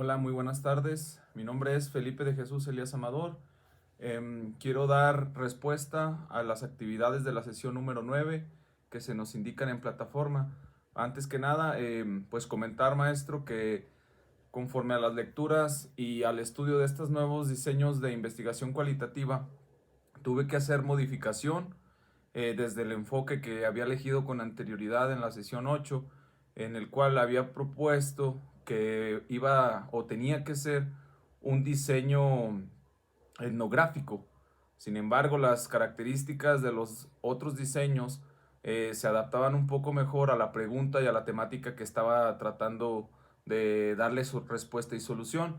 Hola, muy buenas tardes. Mi nombre es Felipe de Jesús Elías Amador. Quiero dar respuesta a las actividades de la sesión número 9 que se nos indican en plataforma. Antes que nada, pues comentar, maestro, que conforme a las lecturas y al estudio de estos nuevos diseños de investigación cualitativa, tuve que hacer modificación desde el enfoque que había elegido con anterioridad en la sesión 8, en el cual había propuesto que iba o tenía que ser un diseño etnográfico. Sin embargo, las características de los otros diseños se adaptaban un poco mejor a la pregunta y a la temática que estaba tratando de darle su respuesta y solución.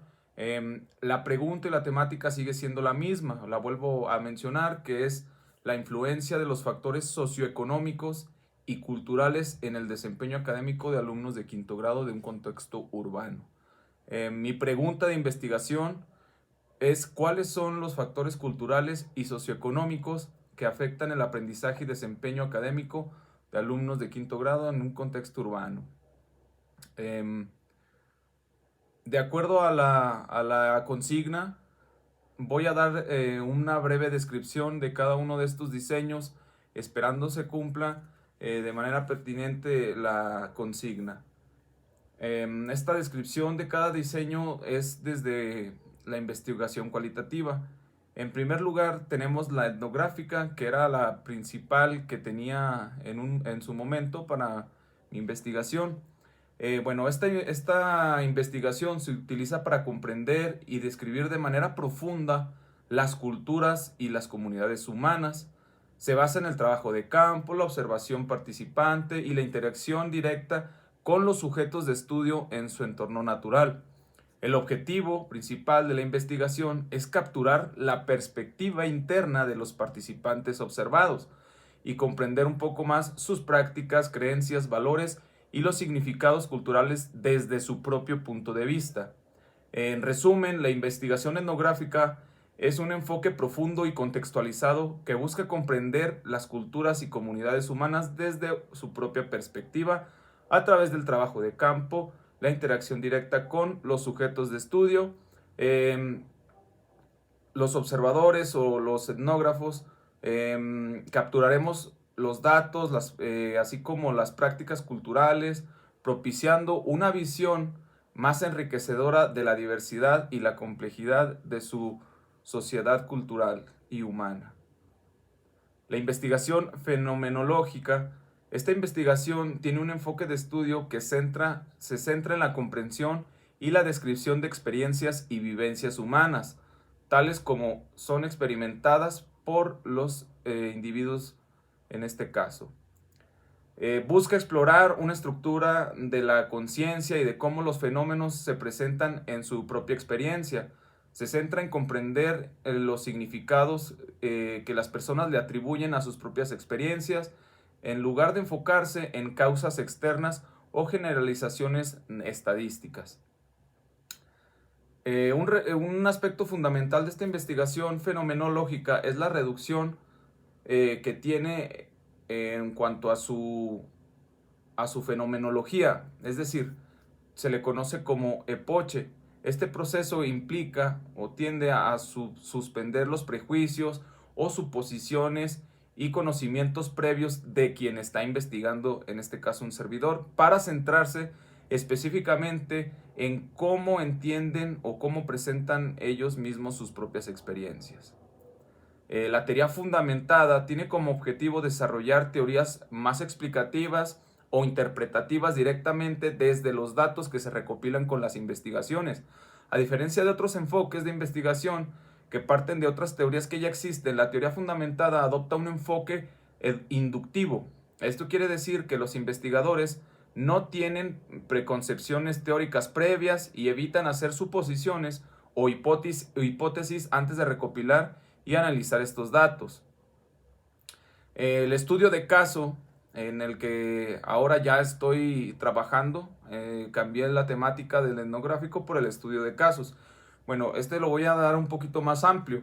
La pregunta y la temática sigue siendo la misma, la vuelvo a mencionar, que es la influencia de los factores socioeconómicos y culturales en el desempeño académico de alumnos de quinto grado de un contexto urbano. Mi pregunta de investigación es cuáles son los factores culturales y socioeconómicos que afectan el aprendizaje y desempeño académico de alumnos de quinto grado en un contexto urbano. De acuerdo a la consigna, voy a dar una breve descripción de cada uno de estos diseños, esperando se cumpla de manera pertinente la consigna. Esta descripción de cada diseño es desde la investigación cualitativa. En primer lugar, tenemos la etnográfica, que era la principal que tenía en su momento para mi investigación. Bueno, esta investigación se utiliza para comprender y describir de manera profunda las culturas y las comunidades humanas. Se basa en el trabajo de campo, la observación participante y la interacción directa con los sujetos de estudio en su entorno natural. El objetivo principal de la investigación es capturar la perspectiva interna de los participantes observados y comprender un poco más sus prácticas, creencias, valores y los significados culturales desde su propio punto de vista. En resumen, la investigación etnográfica es un enfoque profundo y contextualizado que busca comprender las culturas y comunidades humanas desde su propia perspectiva a través del trabajo de campo, la interacción directa con los sujetos de estudio, los observadores o los etnógrafos. Capturaremos los datos, así como las prácticas culturales, propiciando una visión más enriquecedora de la diversidad y la complejidad de su sociedad cultural y humana. La investigación fenomenológica. Esta investigación tiene un enfoque de estudio que se centra en la comprensión y la descripción de experiencias y vivencias humanas, tales como son experimentadas por los individuos en este caso. Busca explorar una estructura de la conciencia y de cómo los fenómenos se presentan en su propia experiencia. Se centra en comprender los significados que las personas le atribuyen a sus propias experiencias, en lugar de enfocarse en causas externas o generalizaciones estadísticas. Un aspecto fundamental de esta investigación fenomenológica es la reducción que tiene en cuanto a su fenomenología, es decir, se le conoce como epoche. Este proceso implica o tiende a suspender los prejuicios o suposiciones y conocimientos previos de quien está investigando, en este caso un servidor, para centrarse específicamente en cómo entienden o cómo presentan ellos mismos sus propias experiencias. La teoría fundamentada tiene como objetivo desarrollar teorías más explicativas o interpretativas directamente desde los datos que se recopilan con las investigaciones. A diferencia de otros enfoques de investigación que parten de otras teorías que ya existen, la teoría fundamentada adopta un enfoque inductivo. Esto quiere decir que los investigadores no tienen preconcepciones teóricas previas y evitan hacer suposiciones o hipótesis antes de recopilar y analizar estos datos. El estudio de caso en el que ahora ya estoy trabajando, cambié la temática del etnográfico por el estudio de casos. Bueno, este lo voy a dar un poquito más amplio.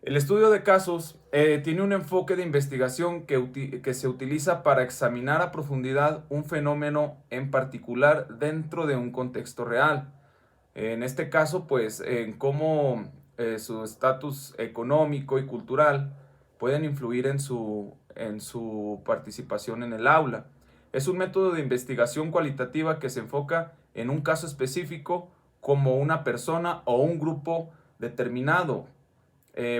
El estudio de casos tiene un enfoque de investigación que se utiliza para examinar a profundidad un fenómeno en particular dentro de un contexto real. En este caso, pues, en cómo su estatus económico y cultural pueden influir en su participación en el aula. Es un método de investigación cualitativa que se enfoca en un caso específico como una persona o un grupo determinado.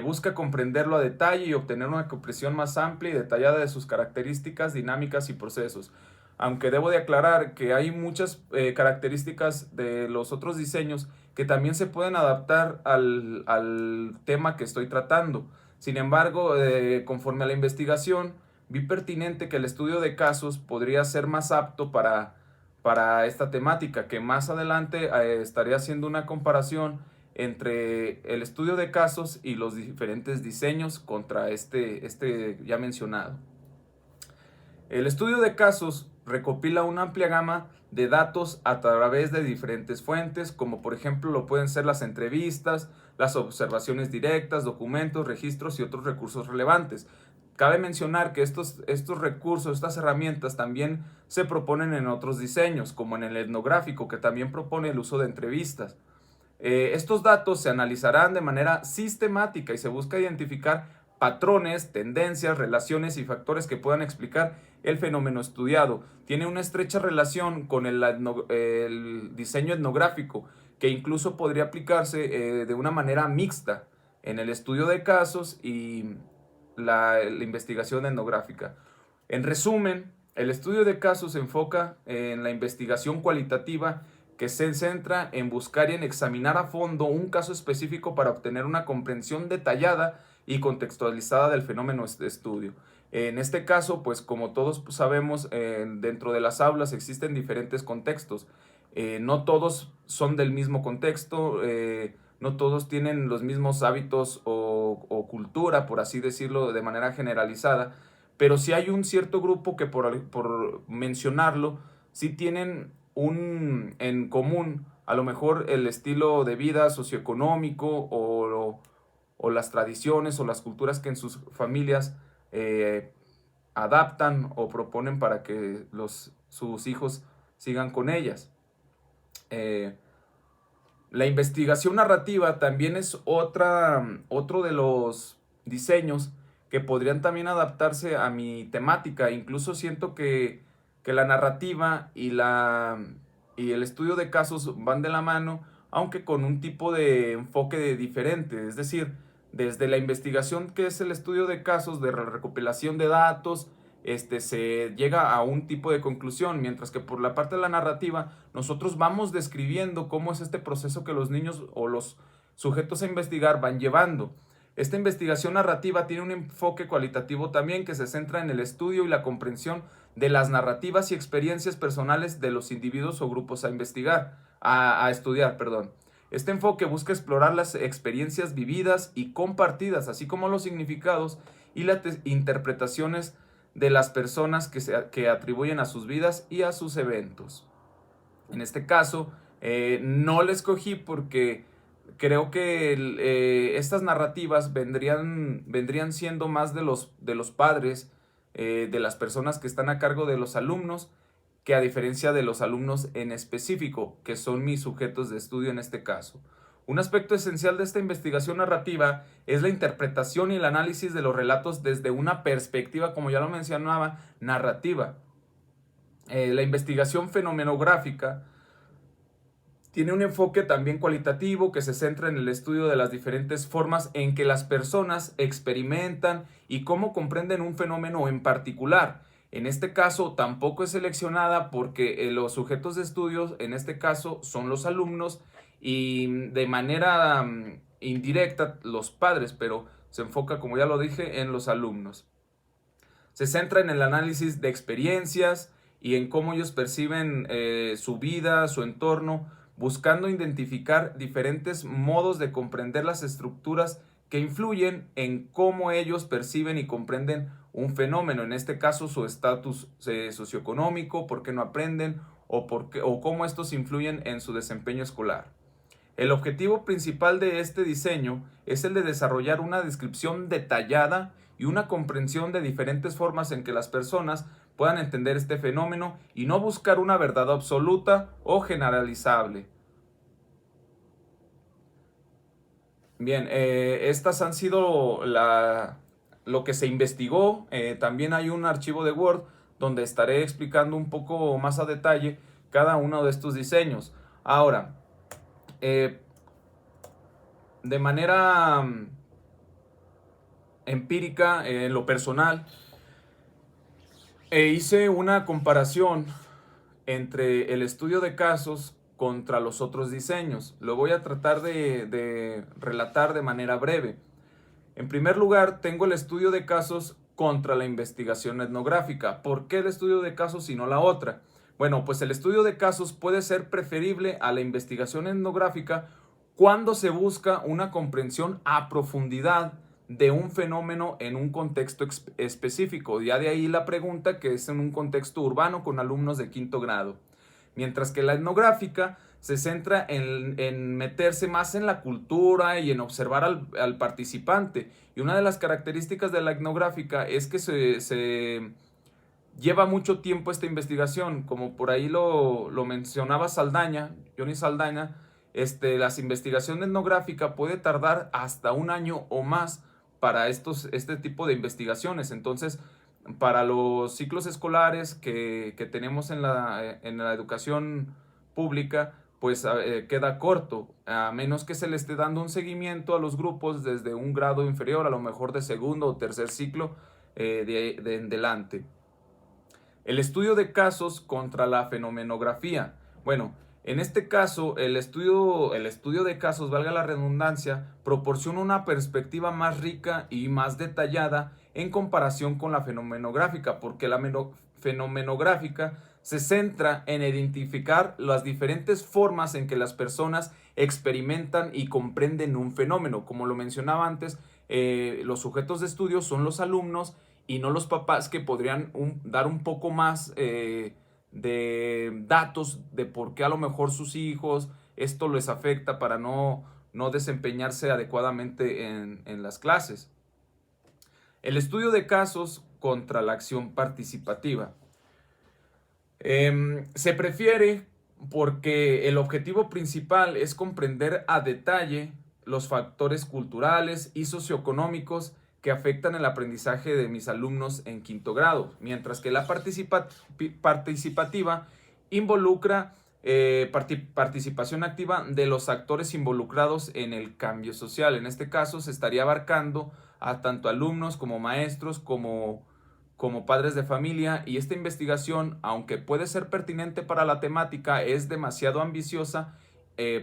Busca comprenderlo a detalle y obtener una comprensión más amplia y detallada de sus características, dinámicas y procesos. Aunque debo de aclarar que hay muchas características de los otros diseños que también se pueden adaptar al tema que estoy tratando. Sin embargo, conforme a la investigación, vi pertinente que el estudio de casos podría ser más apto para esta temática, que más adelante estaré haciendo una comparación entre el estudio de casos y los diferentes diseños contra este ya mencionado. El estudio de casos recopila una amplia gama de datos a través de diferentes fuentes, como por ejemplo lo pueden ser las entrevistas, las observaciones directas, documentos, registros y otros recursos relevantes. Cabe mencionar que estos recursos, estas herramientas también se proponen en otros diseños, como en el etnográfico, que también propone el uso de entrevistas. Estos datos se analizarán de manera sistemática y se busca identificar patrones, tendencias, relaciones y factores que puedan explicar el fenómeno estudiado. Tiene una estrecha relación con el diseño etnográfico, que incluso podría aplicarse de una manera mixta en el estudio de casos y la investigación etnográfica. En resumen, el estudio de casos se enfoca en la investigación cualitativa, que se centra en buscar y en examinar a fondo un caso específico para obtener una comprensión detallada y contextualizada del fenómeno de estudio. En este caso, pues como todos sabemos, dentro de las aulas existen diferentes contextos. No todos son del mismo contexto, no todos tienen los mismos hábitos o cultura, por así decirlo, de manera generalizada, pero sí hay un cierto grupo que por mencionarlo, sí tienen en común, a lo mejor el estilo de vida socioeconómico o las tradiciones o las culturas que en sus familias adaptan o proponen para que sus hijos sigan con ellas. La investigación narrativa también es otro de los diseños que podrían también adaptarse a mi temática. Incluso siento que la narrativa y el estudio de casos van de la mano, aunque con un tipo de enfoque diferente. Es decir, desde la investigación, que es el estudio de casos, de recopilación de datos, se llega a un tipo de conclusión, mientras que por la parte de la narrativa nosotros vamos describiendo cómo es este proceso que los niños o los sujetos a investigar van llevando. Esta investigación narrativa tiene un enfoque cualitativo también, que se centra en el estudio y la comprensión de las narrativas y experiencias personales de los individuos o grupos a estudiar, perdón. Este enfoque busca explorar las experiencias vividas y compartidas, así como los significados y las interpretaciones de las personas que atribuyen a sus vidas y a sus eventos. En este caso, no la escogí porque creo que estas narrativas vendrían siendo más de los padres, de las personas que están a cargo de los alumnos, que a diferencia de los alumnos en específico, que son mis sujetos de estudio en este caso. Un aspecto esencial de esta investigación narrativa es la interpretación y el análisis de los relatos desde una perspectiva, como ya lo mencionaba, narrativa. La investigación fenomenográfica tiene un enfoque también cualitativo, que se centra en el estudio de las diferentes formas en que las personas experimentan y cómo comprenden un fenómeno en particular. En este caso tampoco es seleccionada porque los sujetos de estudios en este caso son los alumnos y de manera indirecta los padres, pero se enfoca, como ya lo dije, en los alumnos. Se centra en el análisis de experiencias y en cómo ellos perciben su vida, su entorno, buscando identificar diferentes modos de comprender las estructuras que influyen en cómo ellos perciben y comprenden un fenómeno, en este caso su estatus socioeconómico, por qué no aprenden o cómo estos influyen en su desempeño escolar. El objetivo principal de este diseño es el de desarrollar una descripción detallada y una comprensión de diferentes formas en que las personas puedan entender este fenómeno y no buscar una verdad absoluta o generalizable. Bien, estas han sido lo que se investigó. También hay un archivo de Word donde estaré explicando un poco más a detalle cada uno de estos diseños. Ahora, eh, de manera empírica, en lo personal, hice una comparación entre el estudio de casos contra los otros diseños. Lo voy a tratar de relatar de manera breve. En primer lugar, tengo el estudio de casos contra la investigación etnográfica. ¿Por qué el estudio de casos y no la otra? Bueno, pues el estudio de casos puede ser preferible a la investigación etnográfica cuando se busca una comprensión a profundidad de un fenómeno en un contexto específico. Ya de ahí la pregunta, que es en un contexto urbano con alumnos de quinto grado. Mientras que la etnográfica se centra en meterse más en la cultura y en observar al participante. Y una de las características de la etnográfica es que se lleva mucho tiempo esta investigación, como por ahí lo mencionaba Saldaña, Johnny Saldaña. Las investigaciones etnográficas puede tardar hasta un año o más para este tipo de investigaciones. Entonces, para los ciclos escolares que tenemos en la educación pública, pues queda corto, a menos que se le esté dando un seguimiento a los grupos desde un grado inferior, a lo mejor de segundo o tercer ciclo de en delante. El estudio de casos contra la fenomenografía. Bueno, en este caso, el estudio de casos, valga la redundancia, proporciona una perspectiva más rica y más detallada en comparación con la fenomenográfica, porque la fenomenográfica se centra en identificar las diferentes formas en que las personas experimentan y comprenden un fenómeno. Como lo mencionaba antes, los sujetos de estudio son los alumnos y no los papás, que podrían dar un poco más de datos de por qué a lo mejor sus hijos esto les afecta para no desempeñarse adecuadamente en las clases. El estudio de casos contra la acción participativa. Se prefiere porque el objetivo principal es comprender a detalle los factores culturales y socioeconómicos que afectan el aprendizaje de mis alumnos en quinto grado, mientras que la participativa involucra participación activa de los actores involucrados en el cambio social. En este caso se estaría abarcando a tanto alumnos como maestros como padres de familia, y esta investigación, aunque puede ser pertinente para la temática, es demasiado ambiciosa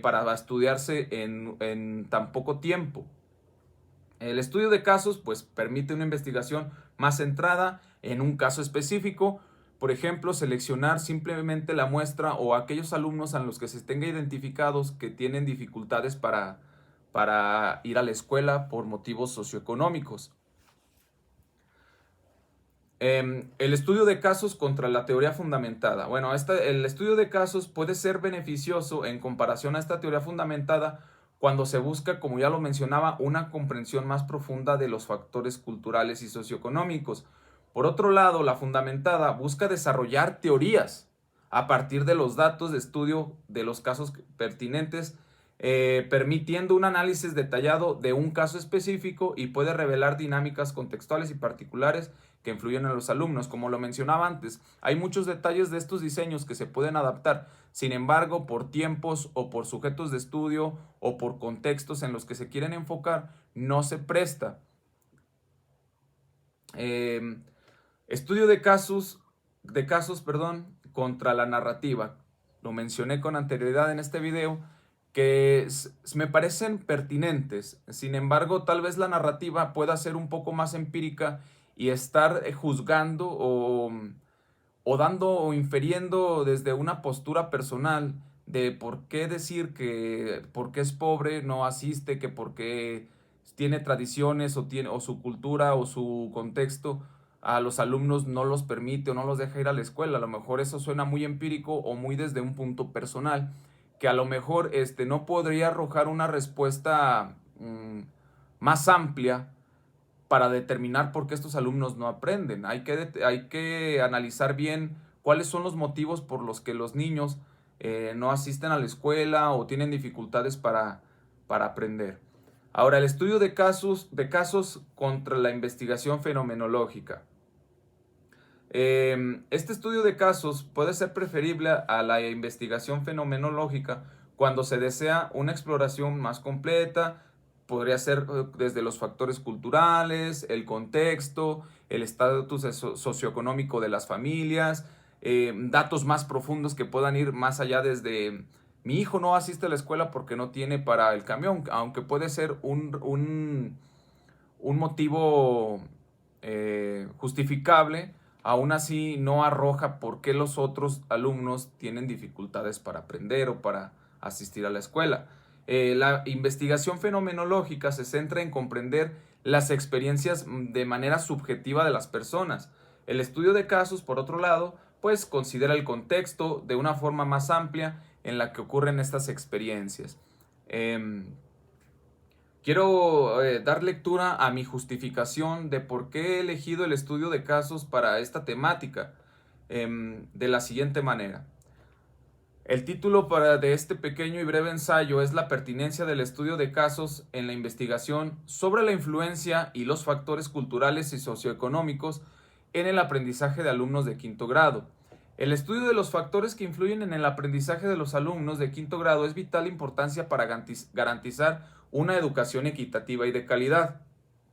para estudiarse en tan poco tiempo. El estudio de casos pues permite una investigación más centrada en un caso específico. Por ejemplo, seleccionar simplemente la muestra o aquellos alumnos a los que se tenga identificados que tienen dificultades para ir a la escuela por motivos socioeconómicos. El estudio de casos contra la teoría fundamentada. Bueno, el estudio de casos puede ser beneficioso en comparación a esta teoría fundamentada cuando se busca, como ya lo mencionaba, una comprensión más profunda de los factores culturales y socioeconómicos. Por otro lado, la fundamentada busca desarrollar teorías a partir de los datos de estudio de los casos pertinentes, permitiendo un análisis detallado de un caso específico, y puede revelar dinámicas contextuales y particulares que influyen en los alumnos. Como lo mencionaba antes, hay muchos detalles de estos diseños que se pueden adaptar. Sin embargo, por tiempos o por sujetos de estudio o por contextos en los que se quieren enfocar, no se presta. Estudio de casos, contra la narrativa. Lo mencioné con anterioridad en este video, que me parecen pertinentes. Sin embargo, tal vez la narrativa pueda ser un poco más empírica y estar juzgando o dando o infiriendo desde una postura personal de por qué decir que porque es pobre no asiste, que porque tiene tradiciones o su cultura o su contexto a los alumnos no los permite o no los deja ir a la escuela. A lo mejor eso suena muy empírico o muy desde un punto personal, que a lo mejor no podría arrojar una respuesta más amplia para determinar por qué estos alumnos no aprenden. Hay que analizar bien cuáles son los motivos por los que los niños no asisten a la escuela o tienen dificultades para aprender. Ahora, el estudio de casos contra la investigación fenomenológica. Este estudio de casos puede ser preferible a la investigación fenomenológica cuando se desea una exploración más completa. Podría ser desde los factores culturales, el contexto, el estatus socioeconómico de las familias, datos más profundos que puedan ir más allá desde mi hijo no asiste a la escuela porque no tiene para el camión, aunque puede ser un motivo justificable. Aún así no arroja por qué los otros alumnos tienen dificultades para aprender o para asistir a la escuela. La investigación fenomenológica se centra en comprender las experiencias de manera subjetiva de las personas. El estudio de casos, por otro lado, pues considera el contexto de una forma más amplia en la que ocurren estas experiencias. Quiero dar lectura a mi justificación de por qué he elegido el estudio de casos para esta temática, de la siguiente manera. El título de este pequeño y breve ensayo es La pertinencia del estudio de casos en la investigación sobre la influencia y los factores culturales y socioeconómicos en el aprendizaje de alumnos de quinto grado. El estudio de los factores que influyen en el aprendizaje de los alumnos de quinto grado es vital importancia para garantizar una educación equitativa y de calidad.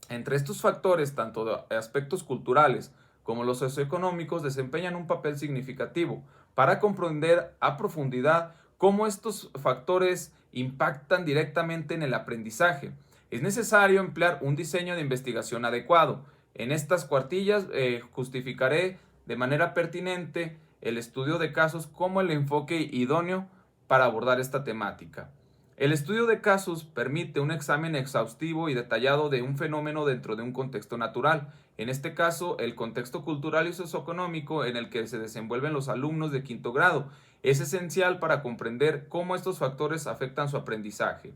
Entre estos factores, tanto de aspectos culturales como los socioeconómicos desempeñan un papel significativo para comprender a profundidad cómo estos factores impactan directamente en el aprendizaje. Es necesario emplear un diseño de investigación adecuado. En estas cuartillas justificaré de manera pertinente el estudio de casos como el enfoque idóneo para abordar esta temática. El estudio de casos permite un examen exhaustivo y detallado de un fenómeno dentro de un contexto natural, en este caso el contexto cultural y socioeconómico en el que se desenvuelven los alumnos de quinto grado. Es esencial para comprender cómo estos factores afectan su aprendizaje.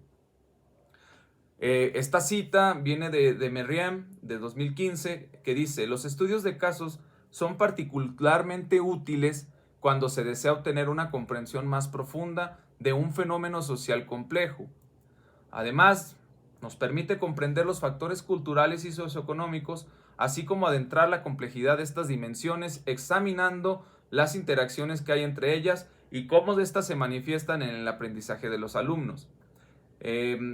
Esta cita viene de Merriam de 2015, que dice: los estudios de casos son particularmente útiles cuando se desea obtener una comprensión más profunda de un fenómeno social complejo. Además, nos permite comprender los factores culturales y socioeconómicos, así como adentrar la complejidad de estas dimensiones, examinando las interacciones que hay entre ellas y cómo estas se manifiestan en el aprendizaje de los alumnos.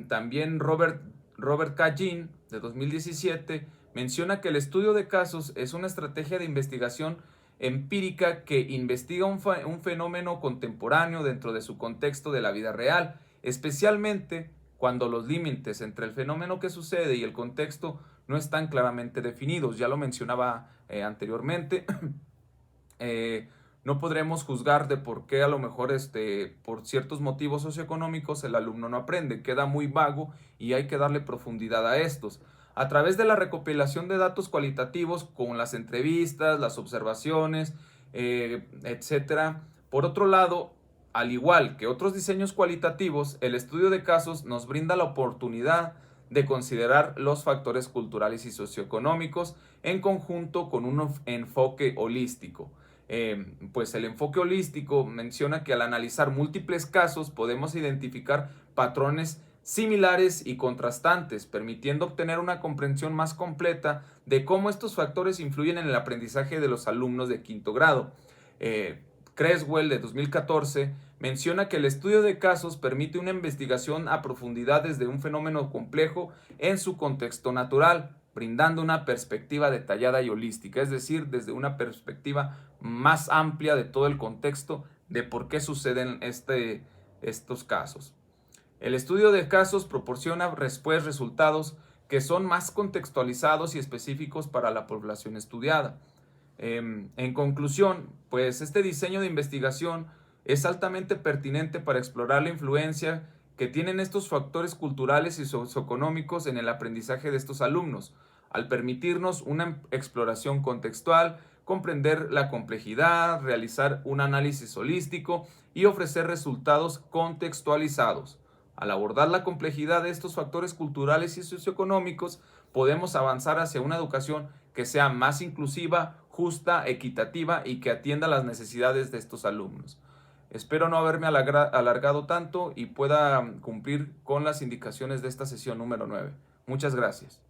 También Robert K. Jean, de 2017, menciona que el estudio de casos es una estrategia de investigación empírica que investiga un fenómeno contemporáneo dentro de su contexto de la vida real, especialmente cuando los límites entre el fenómeno que sucede y el contexto no están claramente definidos. Ya lo mencionaba anteriormente. No podremos juzgar de por qué a lo mejor por ciertos motivos socioeconómicos el alumno no aprende, queda muy vago y hay que darle profundidad a estos. A través de la recopilación de datos cualitativos con las entrevistas, las observaciones, etc. Por otro lado, al igual que otros diseños cualitativos, el estudio de casos nos brinda la oportunidad de considerar los factores culturales y socioeconómicos en conjunto con un enfoque holístico. Pues el enfoque holístico menciona que al analizar múltiples casos podemos identificar patrones similares y contrastantes, permitiendo obtener una comprensión más completa de cómo estos factores influyen en el aprendizaje de los alumnos de quinto grado. Creswell, de 2014, menciona que el estudio de casos permite una investigación a profundidad desde un fenómeno complejo en su contexto natural, brindando una perspectiva detallada y holística, es decir, desde una perspectiva más amplia de todo el contexto de por qué suceden estos casos. El estudio de casos proporciona después resultados que son más contextualizados y específicos para la población estudiada. En conclusión, pues este diseño de investigación es altamente pertinente para explorar la influencia que tienen estos factores culturales y socioeconómicos en el aprendizaje de estos alumnos, al permitirnos una exploración contextual, comprender la complejidad, realizar un análisis holístico y ofrecer resultados contextualizados. Al abordar la complejidad de estos factores culturales y socioeconómicos, podemos avanzar hacia una educación que sea más inclusiva, justa, equitativa y que atienda las necesidades de estos alumnos. Espero no haberme alargado tanto y pueda cumplir con las indicaciones de esta sesión número 9. Muchas gracias.